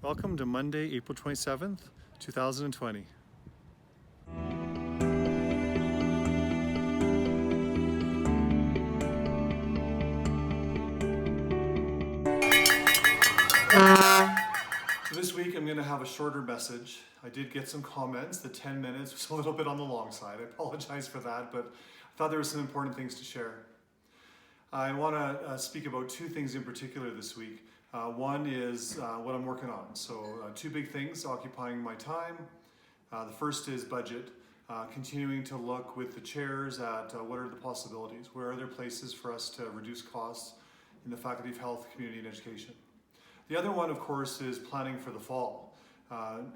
Welcome to Monday, April 27th, 2020. So this week I'm going to have a shorter message. I did get some comments. The 10 minutes was a little bit on the long side. I apologize for that, but I thought there were some important things to share. I want to speak about two things in particular this week. One is what I'm working on. So two big things occupying my time. The first is budget, continuing to look with the chairs at what are the possibilities, where are there places for us to reduce costs in the Faculty of Health, Community and Education. The other one, of course, is planning for the fall.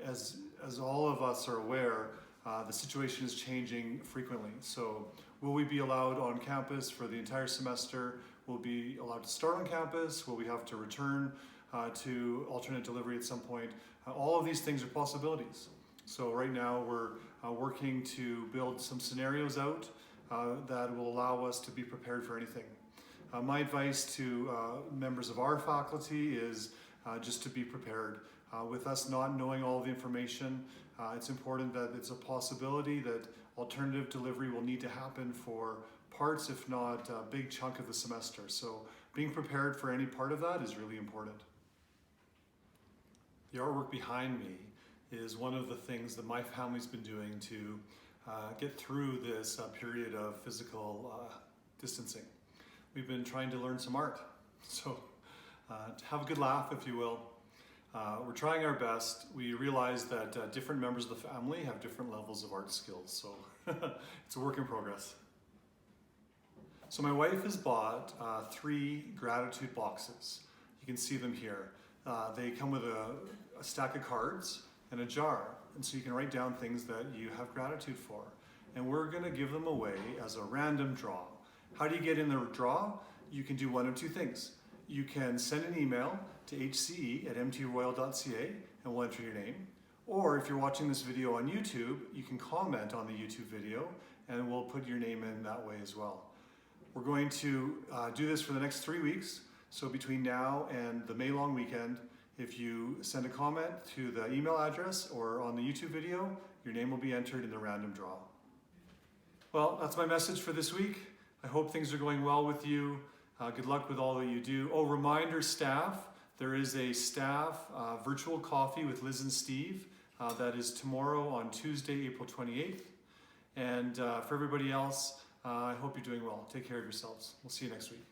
As all of us are aware, the situation is changing frequently. So will we be allowed on campus for the entire semester? Will we be allowed to start on campus? Will we have to return to alternate delivery at some point? All of these things are possibilities. So right now we're working to build some scenarios out that will allow us to be prepared for anything. My advice to members of our faculty is just to be prepared. With us not knowing all the information, it's important that it's a possibility that alternative delivery will need to happen for parts, if not a big chunk of the semester. So being prepared for any part of that is really important. The artwork behind me is one of the things that my family's been doing to get through this period of physical distancing. We've been trying to learn some art. So have a good laugh, if you will. We're trying our best. We realize that different members of the family have different levels of art skills, so it's a work in progress. So my wife has bought 3 gratitude boxes. You can see them here. They come with a stack of cards and a jar, and so you can write down things that you have gratitude for. And we're gonna give them away as a random draw. How do you get in the draw? You can do one of two things. You can send an email to hce@mtroyal.ca and we'll enter your name. Or if you're watching this video on YouTube, you can comment on the YouTube video and we'll put your name in that way as well. We're going to do this for the next 3 weeks. So between now and the May long weekend, if you send a comment to the email address or on the YouTube video, your name will be entered in the random draw. Well, that's my message for this week. I hope things are going well with you. Good luck with all that you do. Oh, reminder staff, there is a staff virtual coffee with Liz and Steve that is tomorrow on Tuesday, April 28th. And for everybody else, I hope you're doing well. Take care of yourselves. We'll see you next week.